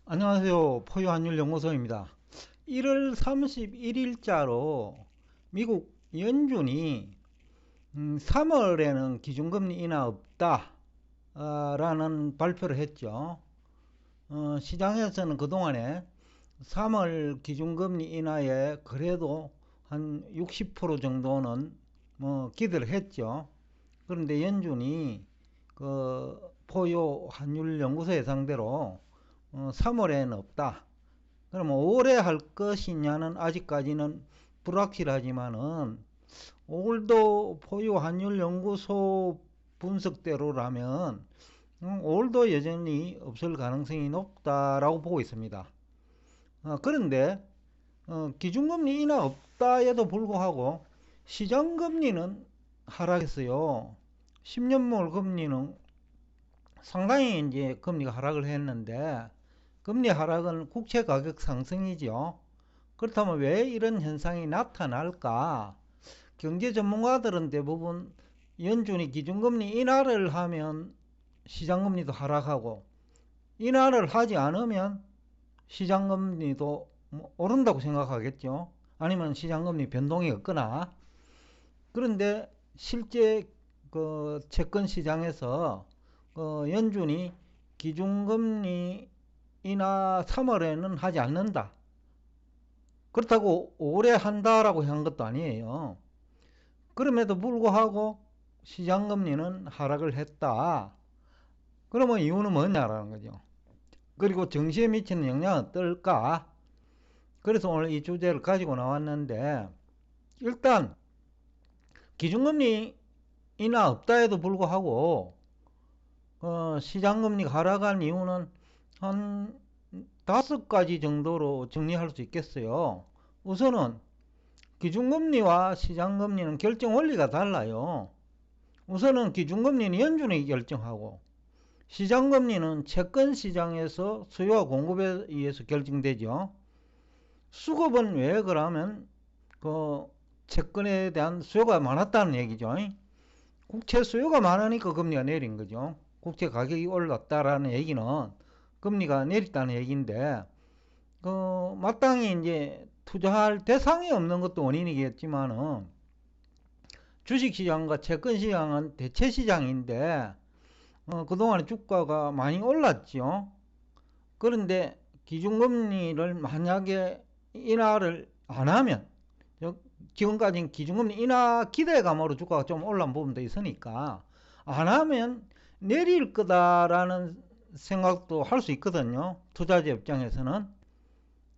안녕하세요. 포유환율연구소입니다. 1월 31일자로 미국 연준이 3월에는 기준금리 인하 없다 라는 발표를 했죠. 시장에서는 그동안에 3월 기준금리 인하에 그래도 한 60% 정도는 기대를 했죠. 그런데 연준이 그 포유 환율 연구소의 상대로 3월에는 없다. 그러면 올해 할 것이냐는 아직까지는 불확실하지만은 올도 포유 환율 연구소 분석대로라면 올도 여전히 없을 가능성이 높다라고 보고 있습니다. 그런데 기준금리 인하 없다에도 불구하고 시장금리는 하락했어요. 10년물 금리는 상당히 이제 금리가 하락을 했는데 금리 하락은 국채 가격 상승이죠. 그렇다면 왜 이런 현상이 나타날까? 경제 전문가들은 대부분 연준이 기준금리 인하를 하면 시장금리도 하락하고 인하를 하지 않으면 시장금리도 오른다고 생각하겠죠. 아니면 시장금리 변동이 없거나. 그런데 실제 그 채권 시장에서 연준이 기준금리 인하 3월에는 하지 않는다. 그렇다고 올해 한다라고 한 것도 아니에요. 그럼에도 불구하고 시장금리는 하락을 했다. 그러면 이유는 뭐냐라는 거죠. 그리고 증시에 미치는 영향은 어떨까? 그래서 오늘 이 주제를 가지고 나왔는데 일단 기준금리 인하 없다 해도 불구하고 시장금리가 하락한 이유는 한 5가지 정도로 정리할 수 있겠어요. 우선은 기준금리와 시장금리는 결정 원리가 달라요. 우선은 기준금리는 연준이 결정하고 시장금리는 채권시장에서 수요와 공급에 의해서 결정되죠. 수급은 왜 그러면 그 채권에 대한 수요가 많았다는 얘기죠. 국채 수요가 많으니까 금리가 내린 거죠. 국채 가격이 올랐다라는 얘기는 금리가 내렸다는 얘기인데, 마땅히 이제 투자할 대상이 없는 것도 원인이겠지만은, 주식시장과 채권시장은 대체시장인데, 그동안에 주가가 많이 올랐죠. 그런데 기준금리를 만약에 인하를 안 하면, 지금까지는 기준금리 인하 기대감으로 주가가 좀 올라온 부분도 있으니까, 안 하면 내릴 거다라는 생각도 할 수 있거든요. 투자자 입장에서는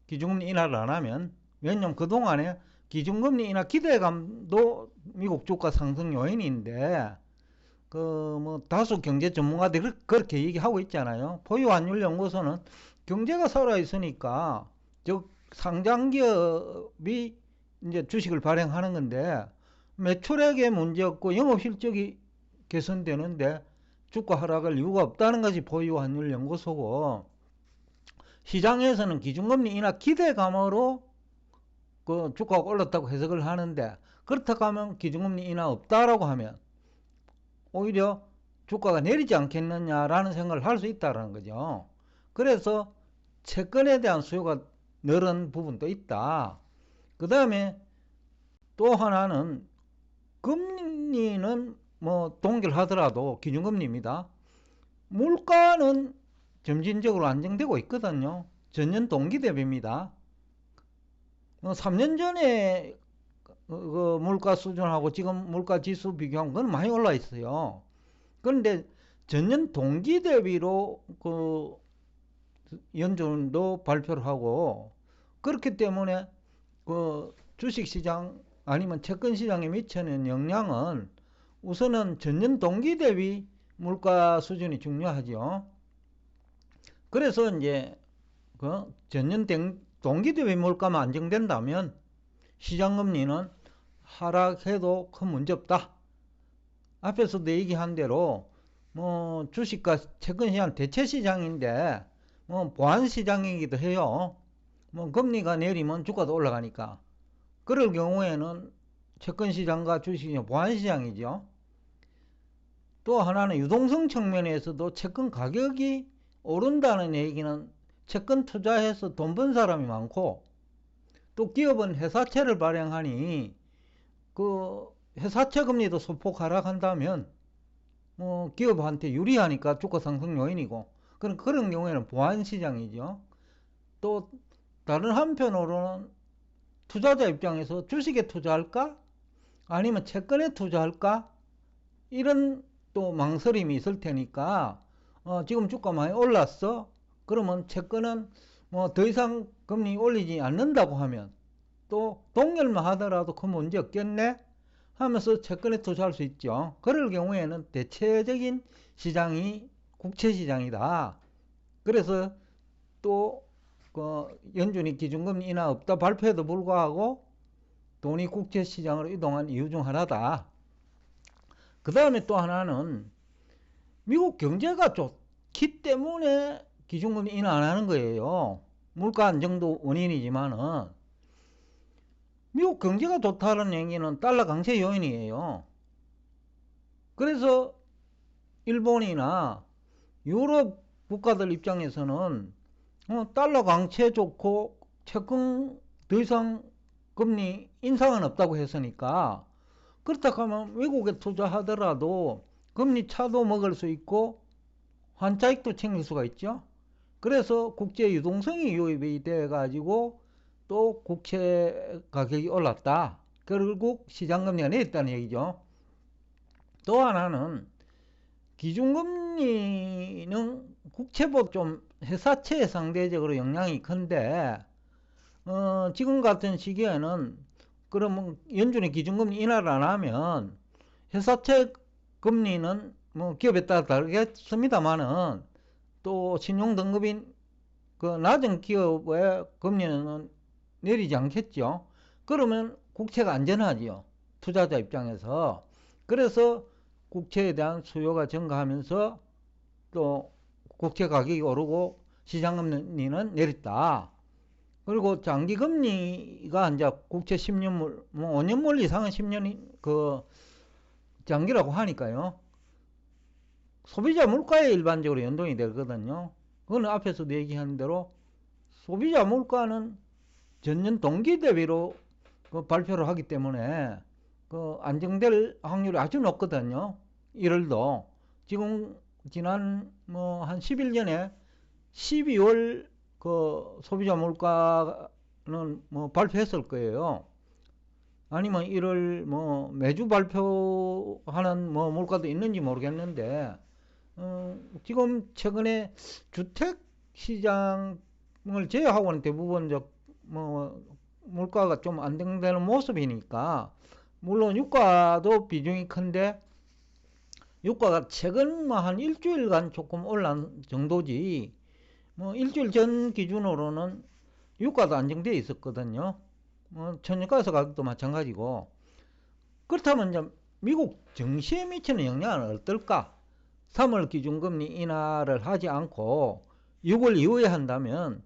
기준금리 인하를 안 하면. 왜냐면 그동안에 기준금리 인하 기대감도 미국 주가 상승 요인인데 다수 경제 전문가들이 그렇게 얘기하고 있잖아요. 포유환율연구소는 경제가 살아있으니까 즉 상장기업이 이제 주식을 발행하는 건데 매출액에 문제 없고 영업실적이 개선되는데 주가 하락할 이유가 없다는 것이 포유환율연구소고, 시장에서는 기준금리 인하 기대감으로 그 주가가 올랐다고 해석을 하는데, 그렇다고 하면 기준금리 인하 없다라고 하면 오히려 주가가 내리지 않겠느냐라는 생각을 할 수 있다는 거죠. 그래서 채권에 대한 수요가 늘은 부분도 있다. 그 다음에 또 하나는 금리는 동결하더라도 기준금리입니다. 물가는 점진적으로 안정되고 있거든요. 전년 동기 대비입니다. 3년 전에 그 물가 수준하고 지금 물가 지수 비교하면 그건 많이 올라 있어요. 그런데 전년 동기 대비로 그 연준도 발표를 하고, 그렇기 때문에 그 주식시장 아니면 채권시장에 미치는 영향은 우선은 전년 동기 대비 물가 수준이 중요하죠. 그래서 이제 그 전년 동기 대비 물가만 안정된다면 시장금리는 하락해도 큰 문제 없다. 앞에서도 얘기한 대로 주식과 채권시장 대체시장인데 보완시장이기도 해요. 금리가 내리면 주가도 올라가니까. 그럴 경우에는 채권시장과 주식시장 보완시장이죠. 또 하나는 유동성 측면에서도 채권 가격이 오른다는 얘기는 채권 투자해서 돈 번 사람이 많고, 또 기업은 회사채를 발행하니 그 회사채 금리도 소폭 하락한다면 기업한테 유리하니까 주가 상승 요인이고, 그런 경우에는 보완 시장이죠. 또 다른 한편으로는 투자자 입장에서 주식에 투자할까? 아니면 채권에 투자할까? 이런 또 망설임이 있을 테니까 지금 주가 많이 올랐어? 그러면 채권은 더 이상 금리 올리지 않는다고 하면 또 동결만 하더라도 큰 문제 없겠네? 하면서 채권에 투자할 수 있죠. 그럴 경우에는 대체적인 시장이 국채시장이다. 그래서 또 연준이 기준금리 인하 없다 발표에도 불구하고 돈이 국채시장으로 이동한 이유 중 하나다. 그 다음에 또 하나는 미국 경제가 좋기 때문에 기준금리 인하 안 하는 거예요. 물가 안정도 원인이지만은 미국 경제가 좋다는 얘기는 달러 강세 요인이에요. 그래서 일본이나 유럽 국가들 입장에서는 달러 강세 좋고 채권 더 이상 금리 인상은 없다고 했으니까, 그렇다고 하면 외국에 투자하더라도 금리 차도 먹을 수 있고 환차익도 챙길 수가 있죠. 그래서 국제 유동성이 유입이 돼 가지고 또 국채 가격이 올랐다. 결국 시장금리가 내렸다는 얘기죠. 또 하나는 기준금리는 국채보다 좀 회사채에 상대적으로 영향이 큰데 지금 같은 시기에는 그러면 연준이 기준금리 인하를 안 하면 회사채 금리는 기업에 따라 다르겠습니다만은 또 신용등급인 그 낮은 기업의 금리는 내리지 않겠죠. 그러면 국채가 안전하지요. 투자자 입장에서. 그래서 국채에 대한 수요가 증가하면서 또 국채 가격이 오르고 시장금리는 내렸다. 그리고 장기금리가 이제 국채 10년물, 5년물 이상은 10년이 장기라고 하니까요. 소비자 물가에 일반적으로 연동이 되거든요. 그거는 앞에서도 얘기한 대로 소비자 물가는 전년 동기 대비로 발표를 하기 때문에 안정될 확률이 아주 높거든요. 1월도 지금 지난 한 10일 전에 12월 소비자 물가는 발표했을 거예요. 아니면 1월 매주 발표하는 물가도 있는지 모르겠는데 지금 최근에 주택 시장을 제외하고는 대부분적 물가가 좀 안정되는 모습이니까, 물론 유가도 비중이 큰데 유가가 최근 한 일주일간 조금 올란 정도지, 일주일 전 기준으로는 유가도 안정되어 있었거든요. 천연가스 가격도 마찬가지고. 그렇다면 이제 미국 증시에 미치는 영향은 어떨까? 3월 기준금리 인하를 하지 않고 6월 이후에 한다면,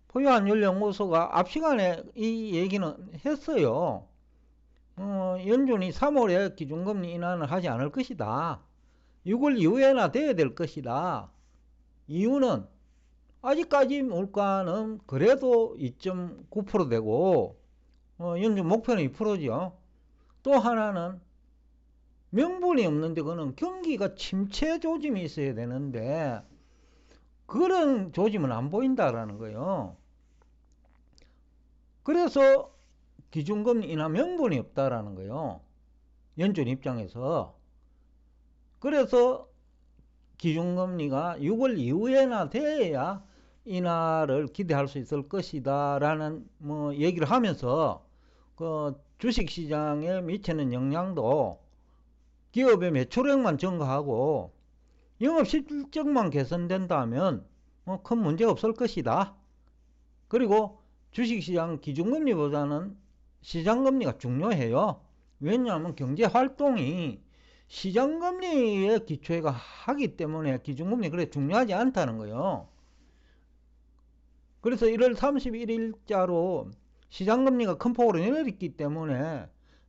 포유환율연구소가 앞 시간에 이 얘기는 했어요. 연준이 3월에 기준금리 인하는 하지 않을 것이다. 6월 이후에나 돼야 될 것이다. 이유는 아직까지 물가는 그래도 2.9% 되고 연준 목표는 2%죠. 또 하나는 명분이 없는데 그거는 경기가 침체 조짐이 있어야 되는데 그런 조짐은 안 보인다라는 거예요. 그래서 기준금리 인하 명분이 없다라는 거예요. 연준 입장에서. 그래서 기준금리가 6월 이후에나 돼야 인하를 기대할 수 있을 것이다 라는 얘기를 하면서 주식시장에 미치는 영향도 기업의 매출액만 증가하고 영업실적만 개선된다면 큰 문제가 없을 것이다. 그리고 주식시장 기준금리보다는 시장금리가 중요해요. 왜냐하면 경제활동이 시장금리에 기초가 하기 때문에 기준금리 그래 중요하지 않다는 거예요. 그래서 1월 31일자로 시장금리가 큰 폭으로 내렸기 때문에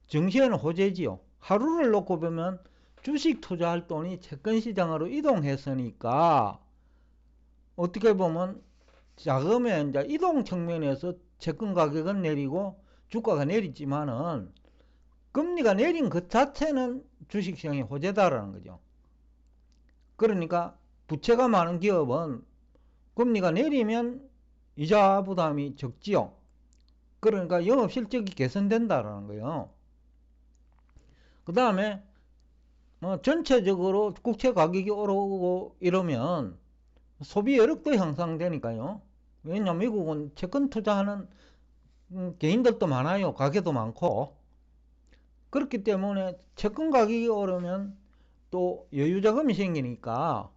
증시에는 호재지요. 하루를 놓고 보면 주식 투자할 돈이 채권시장으로 이동했으니까 어떻게 보면 자금의 이제 이동 측면에서 채권 가격은 내리고 주가가 내리지만은 금리가 내린 것 자체는 주식시장의 호재다라는 거죠. 그러니까 부채가 많은 기업은 금리가 내리면 이자 부담이 적지요. 그러니까 영업실적이 개선된다라는 거예요. 그 다음에 전체적으로 국채 가격이 오르고 이러면 소비 여력도 향상되니까요. 왜냐하면 미국은 채권 투자하는 개인들도 많아요. 가게도 많고. 그렇기 때문에 채권 가격이 오르면 또 여유자금이 생기니까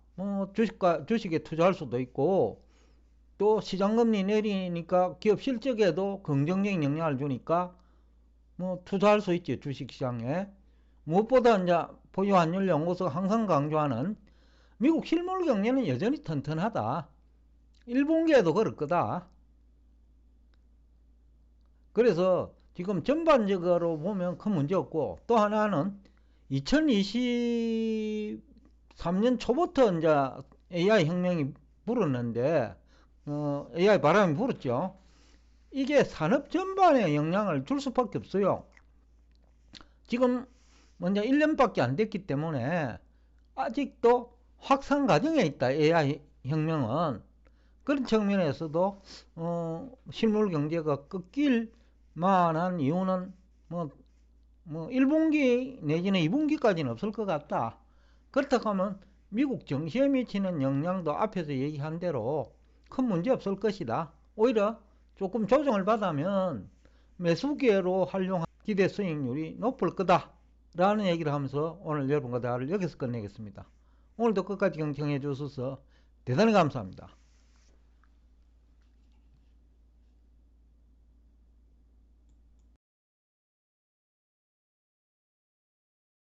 주식에 투자할 수도 있고, 또 시장금리 내리니까 기업 실적에도 긍정적인 영향을 주니까 투자할 수 있죠. 주식시장에. 무엇보다 이제 보유환율연구소가 항상 강조하는 미국 실물 경제는 여전히 튼튼하다. 1분기에도 그럴 거다. 그래서 지금 전반적으로 보면 큰 문제 없고, 또 하나는 2023년 초부터 이제 AI 혁명이 불었는데, AI 바람이 불었죠. 이게 산업 전반에 영향을 줄 수밖에 없어요. 지금 먼저 1년밖에 안 됐기 때문에 아직도 확산 과정에 있다. AI 혁명은. 그런 측면에서도 실물 경제가 꺾일 만한 이유는 1분기 내지는 2분기까지는 없을 것 같다. 그렇다고 하면 미국 증시에 미치는 영향도 앞에서 얘기한 대로 큰 문제 없을 것이다. 오히려 조금 조정을 받으면 매수 기회로 활용할 기대 수익률이 높을 거다 라는 얘기를 하면서 오늘 여러분과 대화를 여기서 끝내겠습니다. 오늘도 끝까지 경청해 주셔서 대단히 감사합니다.